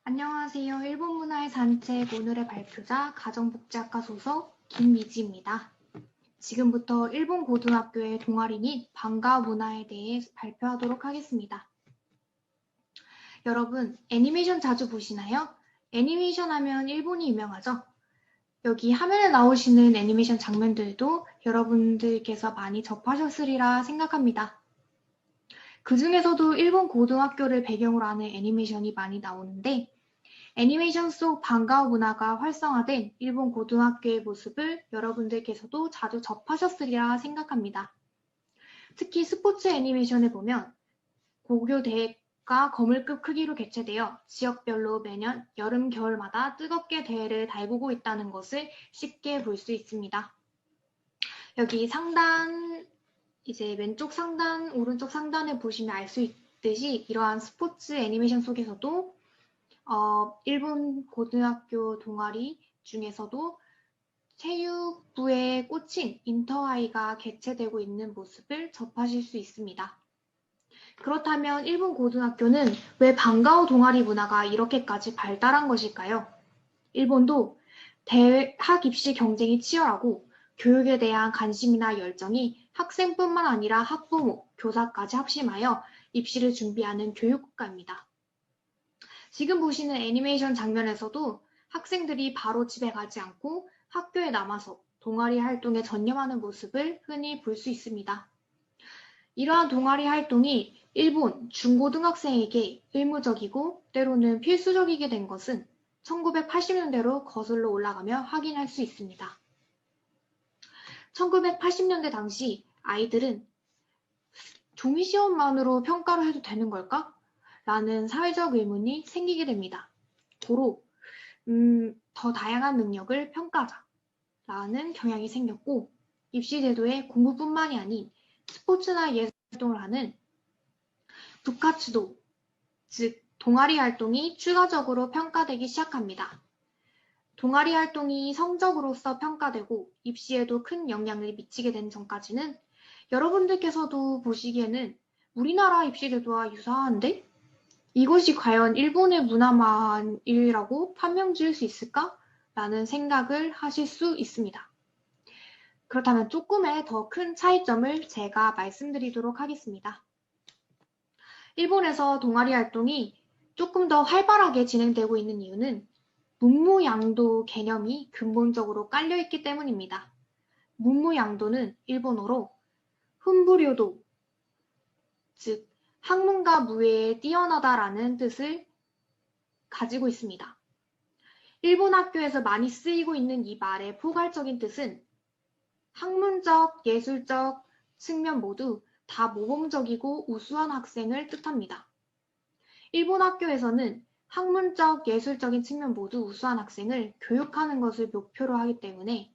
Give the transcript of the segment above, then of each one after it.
안녕하세요. 일본 문화의 산책 오늘의 발표자 가정복지학과 소속 김미지입니다. 지금부터 일본 고등학교의 동아리 및 방과후 문화에 대해 발표하도록 하겠습니다. 여러분, 애니메이션 자주 보시나요? 애니메이션 하면 일본이 유명하죠? 여기 화면에 나오시는 애니메이션 장면들도 여러분들께서 많이 접하셨으리라 생각합니다. 그 중에서도 일본 고등학교를 배경으로 하는 애니메이션이 많이 나오는데 애니메이션 속 방과후 문화가 활성화된 일본 고등학교의 모습을 여러분들께서도 자주 접하셨으리라 생각합니다. 특히 스포츠 애니메이션을 보면 고교 대회가 거물급 크기로 개최되어 지역별로 매년 여름, 겨울마다 뜨겁게 대회를 달구고 있다는 것을 쉽게 볼 수 있습니다. 여기 상단, 이제 왼쪽 상단, 오른쪽 상단을 보시면 알 수 있듯이 이러한 스포츠 애니메이션 속에서도 일본 고등학교 동아리 중에서도 체육부에 꽂힌 인터하이가 개최되고 있는 모습을 접하실 수 있습니다. 그렇다면 일본 고등학교는 왜 방과후 동아리 문화가 이렇게까지 발달한 것일까요? 일본도 대학 입시 경쟁이 치열하고 교육에 대한 관심이나 열정이 학생뿐만 아니라 학부모, 교사까지 합심하여 입시를 준비하는 교육국가입니다. 지금 보시는 애니메이션 장면에서도 학생들이 바로 집에 가지 않고 학교에 남아서 동아리 활동에 전념하는 모습을 흔히 볼 수 있습니다. 이러한 동아리 활동이 일본 중고등학생에게 의무적이고 때로는 필수적이게 된 것은 1980년대로 거슬러 올라가며 확인할 수 있습니다. 1980년대 당시 아이들은 종이시험만으로 평가를 해도 되는 걸까? 라는 사회적 의문이 생기게 됩니다. 고로 더 다양한 능력을 평가하자 라는 경향이 생겼고 입시 제도에 공부뿐만이 아닌 스포츠나 예술 활동을 하는 부카츠도, 즉 동아리 활동이 추가적으로 평가되기 시작합니다. 동아리 활동이 성적으로서 평가되고 입시에도 큰 영향을 미치게 된 전까지는 여러분들께서도 보시기에는 우리나라 입시 제도와 유사한데? 이것이 과연 일본의 문화만이라고 판명 지을 수 있을까? 라는 생각을 하실 수 있습니다. 그렇다면 조금의 더 큰 차이점을 제가 말씀드리도록 하겠습니다. 일본에서 동아리 활동이 조금 더 활발하게 진행되고 있는 이유는 문무양도 개념이 근본적으로 깔려있기 때문입니다. 문무양도는 일본어로 훈부료도, 즉 학문과 무예에 뛰어나다라는 뜻을 가지고 있습니다. 일본 학교에서 많이 쓰이고 있는 이 말의 포괄적인 뜻은 학문적, 예술적 측면 모두 다 모범적이고 우수한 학생을 뜻합니다. 일본 학교에서는 학문적, 예술적인 측면 모두 우수한 학생을 교육하는 것을 목표로 하기 때문에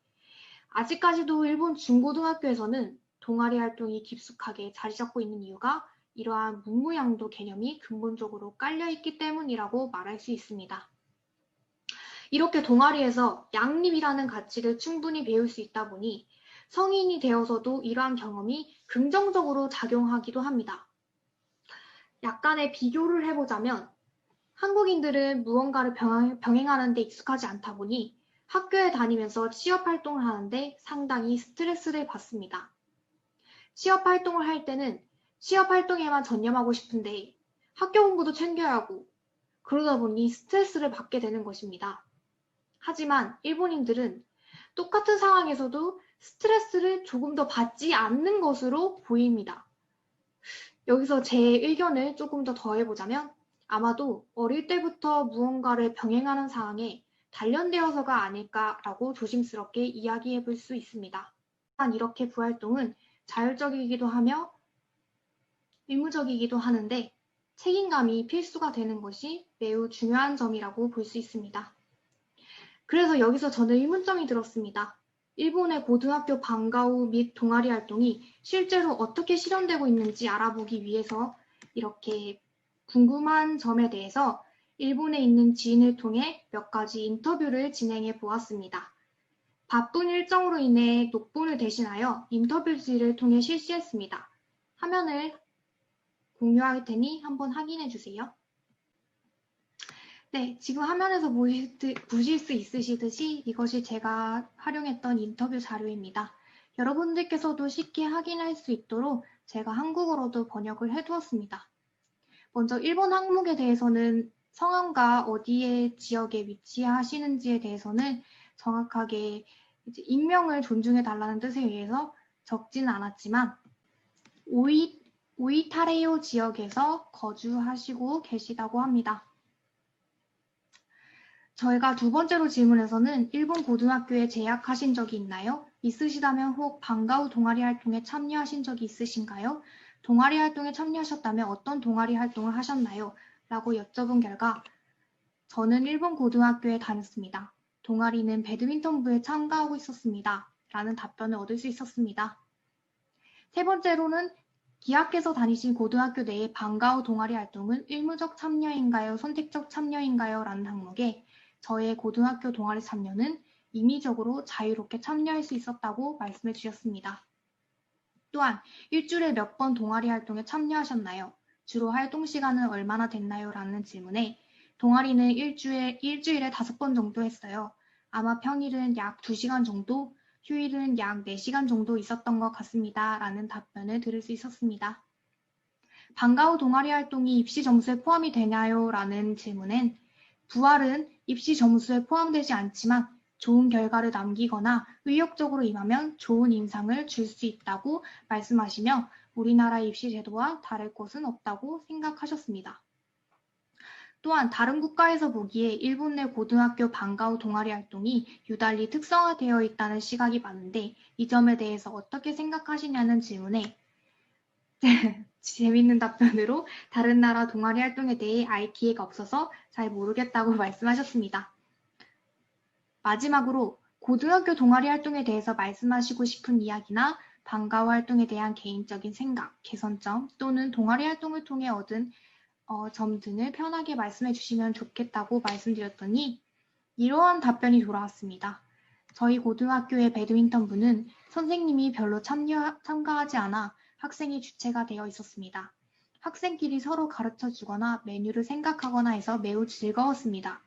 아직까지도 일본 중고등학교에서는 동아리 활동이 깊숙하게 자리 잡고 있는 이유가 이러한 문무양도 개념이 근본적으로 깔려있기 때문이라고 말할 수 있습니다. 이렇게 동아리에서 양립이라는 가치를 충분히 배울 수 있다 보니 성인이 되어서도 이러한 경험이 긍정적으로 작용하기도 합니다. 약간의 비교를 해보자면 한국인들은 무언가를 병행하는 데 익숙하지 않다 보니 학교에 다니면서 취업 활동을 하는데 상당히 스트레스를 받습니다. 취업 활동을 할 때는 취업 활동에만 전념하고 싶은데 학교 공부도 챙겨야 하고 그러다 보니 스트레스를 받게 되는 것입니다. 하지만 일본인들은 똑같은 상황에서도 스트레스를 조금 더 받지 않는 것으로 보입니다. 여기서 제 의견을 조금 더 더해보자면 아마도 어릴 때부터 무언가를 병행하는 상황에 단련되어서가 아닐까라고 조심스럽게 이야기해 볼 수 있습니다. 단 이렇게 부활동은 자율적이기도 하며 의무적이기도 하는데 책임감이 필수가 되는 것이 매우 중요한 점이라고 볼 수 있습니다. 그래서 여기서 저는 의문점이 들었습니다. 일본의 고등학교 방과후 및 동아리 활동이 실제로 어떻게 실현되고 있는지 알아보기 위해서 이렇게 궁금한 점에 대해서 일본에 있는 지인을 통해 몇 가지 인터뷰를 진행해 보았습니다. 바쁜 일정으로 인해 녹본을 대신하여 인터뷰지를 통해 실시했습니다. 화면을 공유할 테니 한번 확인해 주세요. 네, 지금 화면에서 보실 수 있으시듯이 이것이 제가 활용했던 인터뷰 자료입니다. 여러분들께서도 쉽게 확인할 수 있도록 제가 한국어로도 번역을 해두었습니다. 먼저 일본 항목에 대해서는 성함과 어디에 지역에 위치하시는지에 대해서는 정확하게 익명을 존중해 달라는 뜻에 의해서 적지는 않았지만 오이타레요 지역에서 거주하시고 계시다고 합니다. 저희가 두 번째로 질문에서는 일본 고등학교에 재학하신 적이 있나요? 있으시다면 혹 방과 후 동아리 활동에 참여하신 적이 있으신가요? 동아리 활동에 참여하셨다면 어떤 동아리 활동을 하셨나요? 라고 여쭤본 결과 저는 일본 고등학교에 다녔습니다. 동아리는 배드민턴부에 참가하고 있었습니다. 라는 답변을 얻을 수 있었습니다. 세 번째로는 기하께서 다니신 고등학교 내의 방과 후 동아리 활동은 의무적 참여인가요? 선택적 참여인가요? 라는 항목에 저의 고등학교 동아리 참여는 임의적으로 자유롭게 참여할 수 있었다고 말씀해 주셨습니다. 또한 일주일에 몇 번 동아리 활동에 참여하셨나요? 주로 활동 시간은 얼마나 됐나요? 라는 질문에 동아리는 일주일에 5번 정도 했어요. 아마 평일은 약 2시간 정도, 휴일은 약 4시간 정도 있었던 것 같습니다. 라는 답변을 들을 수 있었습니다. 방과 후 동아리 활동이 입시 점수에 포함이 되나요? 라는 질문엔 부활은 입시 점수에 포함되지 않지만 좋은 결과를 남기거나 의욕적으로 임하면 좋은 인상을 줄 수 있다고 말씀하시며 우리나라 입시 제도와 다를 것은 없다고 생각하셨습니다. 또한 다른 국가에서 보기에 일본 내 고등학교 방과 후 동아리 활동이 유달리 특성화되어 있다는 시각이 많은데 이 점에 대해서 어떻게 생각하시냐는 질문에 재밌는 답변으로 다른 나라 동아리 활동에 대해 알 기회가 없어서 잘 모르겠다고 말씀하셨습니다. 마지막으로 고등학교 동아리 활동에 대해서 말씀하시고 싶은 이야기나 방과 후 활동에 대한 개인적인 생각, 개선점 또는 동아리 활동을 통해 얻은 점 등을 편하게 말씀해 주시면 좋겠다고 말씀드렸더니 이러한 답변이 돌아왔습니다. 저희 고등학교의 배드민턴부는 선생님이 별로 참가하지 않아 학생이 주체가 되어 있었습니다. 학생끼리 서로 가르쳐 주거나 메뉴를 생각하거나 해서 매우 즐거웠습니다.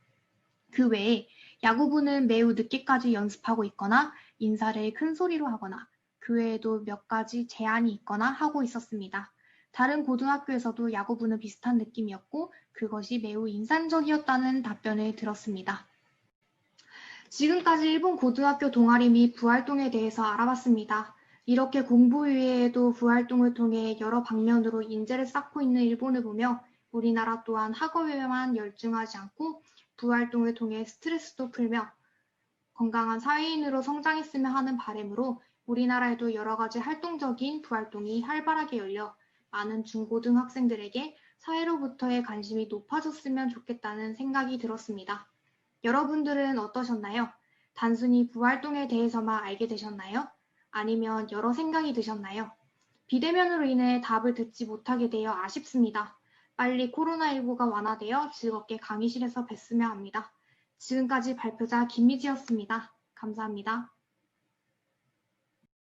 그 외에 야구부는 매우 늦게까지 연습하고 있거나 인사를 큰 소리로 하거나 그 외에도 몇 가지 제한이 있거나 하고 있었습니다. 다른 고등학교에서도 야구부는 비슷한 느낌이었고 그것이 매우 인상적이었다는 답변을 들었습니다. 지금까지 일본 고등학교 동아리 및 부활동에 대해서 알아봤습니다. 이렇게 공부 이외에도 부활동을 통해 여러 방면으로 인재를 쌓고 있는 일본을 보며 우리나라 또한 학업에만 열중하지 않고 부활동을 통해 스트레스도 풀며 건강한 사회인으로 성장했으면 하는 바람으로 우리나라에도 여러 가지 활동적인 부활동이 활발하게 열려 많은 중고등학생들에게 사회로부터의 관심이 높아졌으면 좋겠다는 생각이 들었습니다. 여러분들은 어떠셨나요? 단순히 부활동에 대해서만 알게 되셨나요? 아니면 여러 생각이 드셨나요? 비대면으로 인해 답을 듣지 못하게 되어 아쉽습니다. 빨리 코로나19가 완화되어 즐겁게 강의실에서 뵀으면 합니다. 지금까지 발표자 김미지였습니다. 감사합니다.